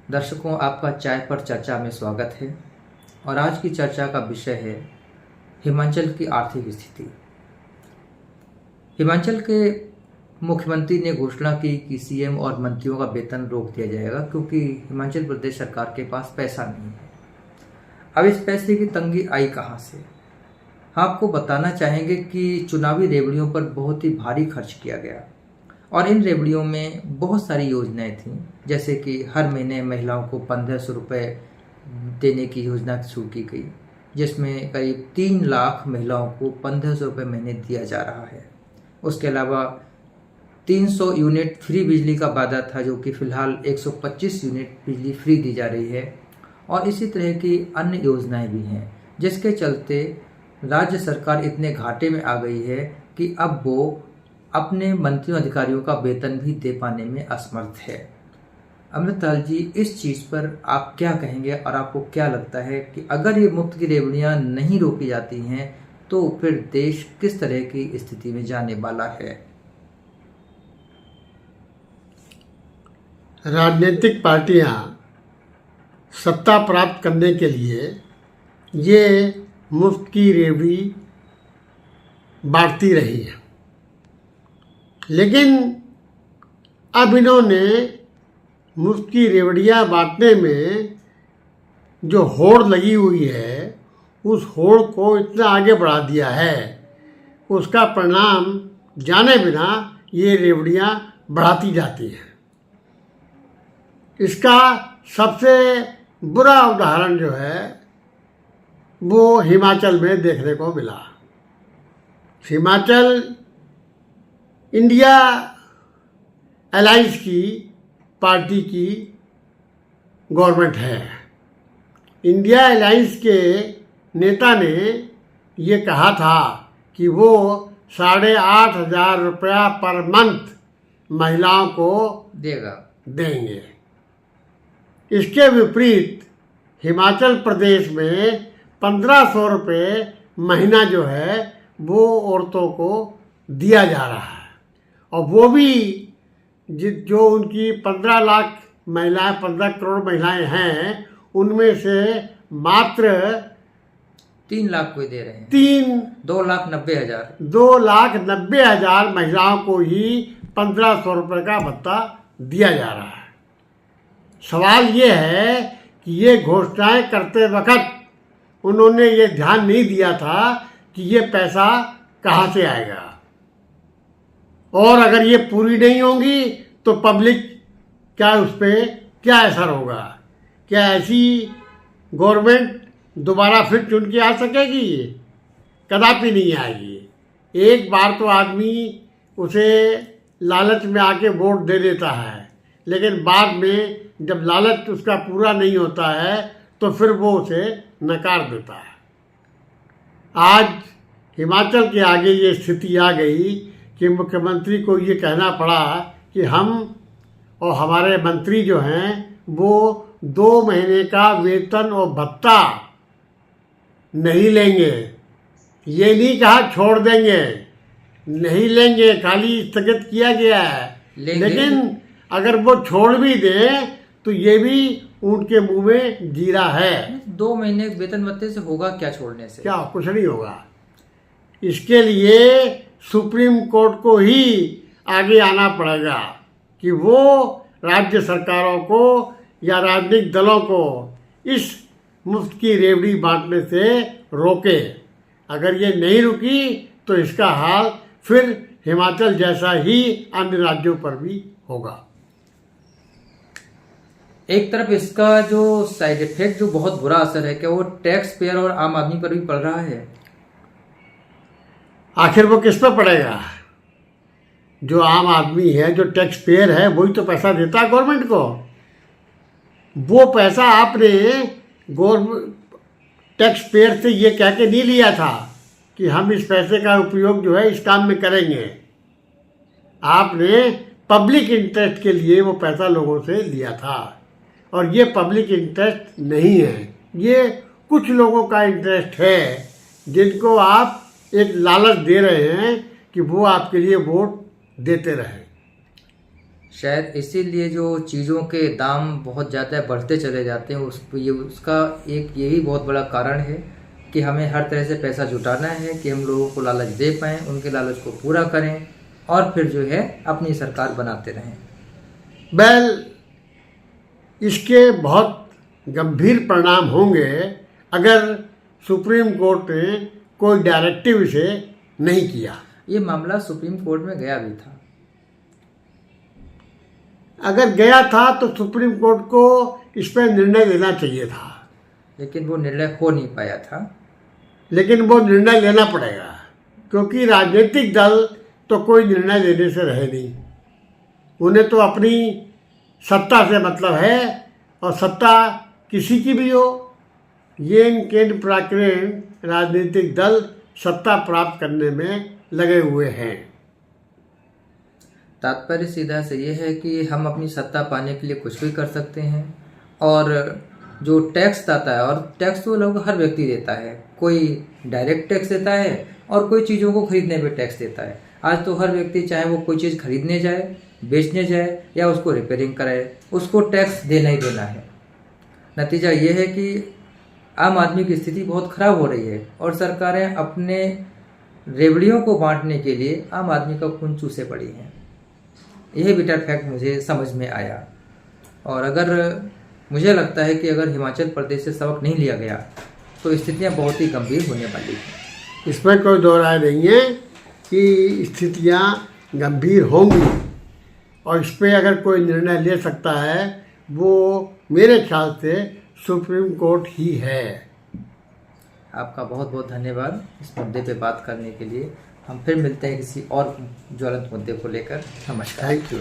दर्शकों, आपका चाय पर चर्चा में स्वागत है। और आज की चर्चा का विषय है हिमाचल की आर्थिक स्थिति। हिमाचल के मुख्यमंत्री ने घोषणा की कि सीएम और मंत्रियों का वेतन रोक दिया जाएगा क्योंकि हिमाचल प्रदेश सरकार के पास पैसा नहीं है। अब इस पैसे की तंगी आई कहाँ से? हम आपको बताना चाहेंगे कि चुनावी रेवड़ियों पर बहुत ही भारी खर्च किया गया और इन रेवड़ियों में बहुत सारी योजनाएं थीं, जैसे कि हर महीने महिलाओं को 1500 रुपये देने की योजना शुरू की गई, जिसमें करीब 3 लाख महिलाओं को 1500 रुपये महीने दिया जा रहा है। उसके अलावा 300 यूनिट फ्री बिजली का वादा था, जो कि फ़िलहाल 125 यूनिट बिजली फ्री दी जा रही है। और इसी तरह की अन्य योजनाएं भी हैं, जिसके चलते राज्य सरकार इतने घाटे में आ गई है कि अब वो अपने मंत्रियों अधिकारियों का वेतन भी दे पाने में असमर्थ है। अमृतलाल जी, इस चीज़ पर आप क्या कहेंगे और आपको क्या लगता है कि अगर ये मुफ्त की रेवड़ियाँ नहीं रोकी जाती हैं तो फिर देश किस तरह की स्थिति में जाने वाला है? राजनीतिक पार्टियां सत्ता प्राप्त करने के लिए ये मुफ्त की रेवड़ी बांटती रही है, लेकिन अब इन्होंने मुफ्त की रेवड़ियाँ बांटने में जो होड़ लगी हुई है, उस होड़ को इतना आगे बढ़ा दिया है, उसका परिणाम जाने बिना ये रेवड़ियाँ बढ़ाती जाती हैं। इसका सबसे बुरा उदाहरण जो है वो हिमाचल में देखने को मिला। हिमाचल इंडिया अलायंस की पार्टी की गवर्नमेंट है। इंडिया अलायंस के नेता ने ये कहा था कि वो 8,500 रुपया पर मंथ महिलाओं को देंगे। इसके विपरीत हिमाचल प्रदेश में 1500 रुपये महीना जो है वो औरतों को दिया जा रहा है। और वो भी जो उनकी 15 लाख महिलाएं, 15 करोड़ महिलाएं हैं, उनमें से मात्र 3 लाख को दे रहे हैं। 2,90,000 महिलाओं को ही 1500 रुपये का भत्ता दिया जा रहा है। सवाल ये है कि ये घोषणाएं करते वक्त उन्होंने ये ध्यान नहीं दिया था कि ये पैसा कहाँ से आएगा, और अगर ये पूरी नहीं होंगी तो पब्लिक क्या उस पर क्या असर होगा? क्या ऐसी गवर्नमेंट दोबारा फिर चुन के आ सकेगी? कदापि नहीं आएगी। एक बार तो आदमी उसे लालच में आके वोट दे देता है, लेकिन बाद में जब लालच उसका पूरा नहीं होता है तो फिर वो उसे नकार देता है। आज हिमाचल के आगे ये स्थिति आ गई कि मुख्यमंत्री को ये कहना पड़ा कि हम और हमारे मंत्री जो हैं वो 2 महीने का वेतन और भत्ता नहीं लेंगे। ये नहीं कहा छोड़ देंगे, नहीं लेंगे, खाली स्थगित किया गया है। लेकिन अगर वो छोड़ भी दें तो ये भी उनके मुंह में जीरा है। 2 महीने वेतन भत्ते से होगा क्या छोड़ने से? क्या कुछ नहीं होगा। इसके लिए सुप्रीम कोर्ट को ही आगे आना पड़ेगा कि वो राज्य सरकारों को या राजनीतिक दलों को इस मुफ्त की रेवड़ी बांटने से रोके। अगर ये नहीं रुकी तो इसका हाल फिर हिमाचल जैसा ही अन्य राज्यों पर भी होगा। एक तरफ इसका जो साइड इफेक्ट, जो बहुत बुरा असर है, क्या वो टैक्स पेयर और आम आदमी पर भी पड़ रहा है? आखिर वो किस पर पड़ेगा? जो आम आदमी है, जो टैक्स पेयर है, वही तो पैसा देता है गवर्नमेंट को। वो पैसा आपने गवर्नमेंट टैक्स पेयर से ये कह के नहीं लिया था कि हम इस पैसे का उपयोग जो है इस काम में करेंगे। आपने पब्लिक इंटरेस्ट के लिए वो पैसा लोगों से लिया था, और ये पब्लिक इंटरेस्ट नहीं है, ये कुछ लोगों का इंटरेस्ट है जिनको आप एक लालच दे रहे हैं कि वो आपके लिए वोट देते रहें। शायद इसीलिए जो चीज़ों के दाम बहुत ज़्यादा बढ़ते चले जाते हैं उसका एक यही बहुत बड़ा कारण है कि हमें हर तरह से पैसा जुटाना है कि हम लोगों को लालच दे पाएँ, उनके लालच को पूरा करें और फिर जो है अपनी सरकार बनाते रहें। इसके बहुत गंभीर परिणाम होंगे अगर सुप्रीम कोर्ट ने कोई डायरेक्टिव इसे नहीं किया। ये मामला सुप्रीम कोर्ट में गया भी था। अगर गया था तो सुप्रीम कोर्ट को इस पर निर्णय लेना चाहिए था, लेकिन वो निर्णय हो नहीं पाया था। लेकिन वो निर्णय लेना पड़ेगा क्योंकि राजनीतिक दल तो कोई निर्णय लेने से रहे नहीं। उन्हें तो अपनी सत्ता से मतलब है और सत्ता किसी की भी हो, ये केंद्र प्राकृत राजनीतिक दल सत्ता प्राप्त करने में लगे हुए हैं। तात्पर्य सीधा से ये है कि हम अपनी सत्ता पाने के लिए कुछ भी कर सकते हैं और जो टैक्स आता है, और टैक्स तो लगभग हर व्यक्ति देता है, कोई डायरेक्ट टैक्स देता है और कोई चीज़ों को खरीदने पे टैक्स देता है। आज तो हर व्यक्ति चाहे वो कोई चीज़ खरीदने जाए, बेचने जाए या उसको रिपेयरिंग कराए, उसको टैक्स देना ही देना है। नतीजा ये है कि आम आदमी की स्थिति बहुत ख़राब हो रही है और सरकारें अपने रेवड़ियों को बांटने के लिए आम आदमी का खून चूसे पड़ी हैं। यह बिटर फैक्ट मुझे समझ में आया और अगर मुझे लगता है कि अगर हिमाचल प्रदेश से सबक नहीं लिया गया तो स्थितियां बहुत ही गंभीर होने वाली हैं। इसमें कोई दो राय नहीं है कि स्थितियां गंभीर होंगी और इस पर अगर कोई निर्णय ले सकता है वो मेरे ख्याल से सुप्रीम कोर्ट ही है। आपका बहुत बहुत धन्यवाद इस मुद्दे पे बात करने के लिए। हम फिर मिलते हैं किसी और ज्वलंत मुद्दे को लेकर। नमस्कार। Thank you.